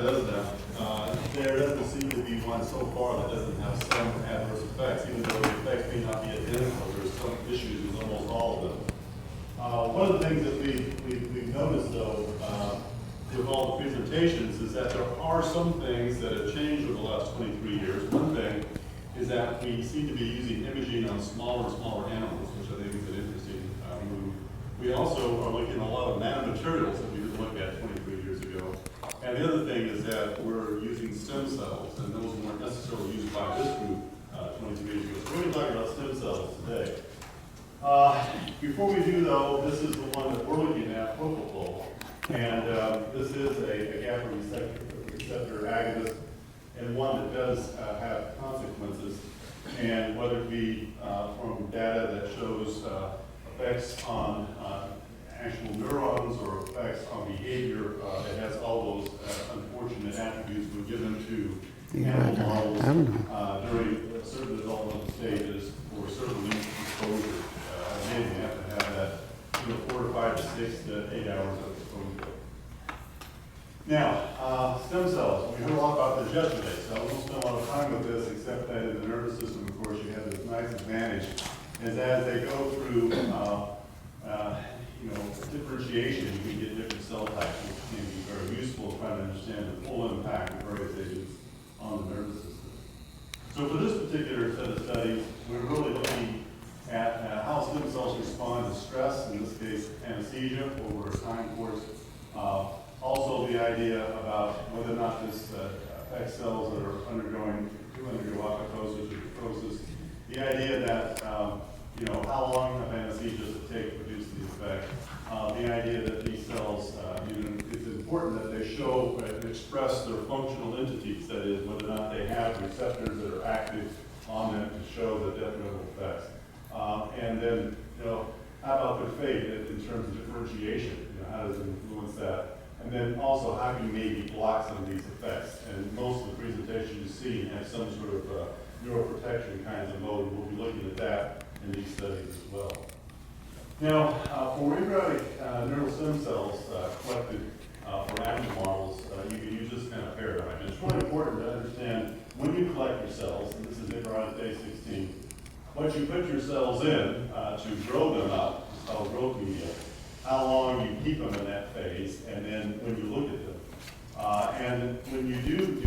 does that. There doesn't seem to be one so far that doesn't have some adverse effects, even though the effects may not be identical. There's some issues with almost all of them. One of the things that we've noticed, though, with all the presentations, is that there are some things that have changed over the last 23 years. One thing is that we seem to be using imaging on smaller and smaller animals, which I think is an interesting move. We also are looking at a lot of nanomaterials that we didn't look at 23 years ago. And the other thing is that we're using stem cells, and those weren't necessarily used by this group 23 years ago. So we're going to talk about stem cells today. Before we do, though, this is the one that we're looking at, propofol. And this is a GABA receptor agonist, and one that does have consequences. And whether it be from data that shows effects on actual neurons or effects on behavior, it has all those unfortunate attributes we're given to animal models during certain developmental stages for certain exposure. Again, you have to have that 4 to 5 to 6 to 8 hours of exposure. Now, stem cells. We heard a lot about this yesterday, so I won't spend a lot of time with this, except that in the nervous system, of course, you have this nice advantage, is as they go through differentiation, you can get different cell types, which can be very useful trying to understand the full impact of various agents on the nervous system. So for this particular set of studies, we're really looking at how stem cells respond to stress, in this case anesthesia, over a time course. Also the idea about whether or not this affects cells that are undergo apoptosis or necrosis. The idea that how long of anesthesia does it take to produce the effect? The idea that these cells, it's important that they show and express their functional entities, that is, whether or not they have receptors that are active on them to show the detrimental effects. And then, how about their fate in terms of differentiation? How does it influence that? And then also, how can you maybe block some of these effects? And most of the presentations you see have some sort of neuroprotection kinds of mode. We'll be looking at that in these studies as well. Now, for embryonic neural stem cells collected for animal models, you can use this kind of paradigm. And it's really important to understand when you collect your cells, and this is embryonic day 16, what you put your cells in to grow them up, it's called growth media, how long you keep them in that phase, and then when you look at them. And when you do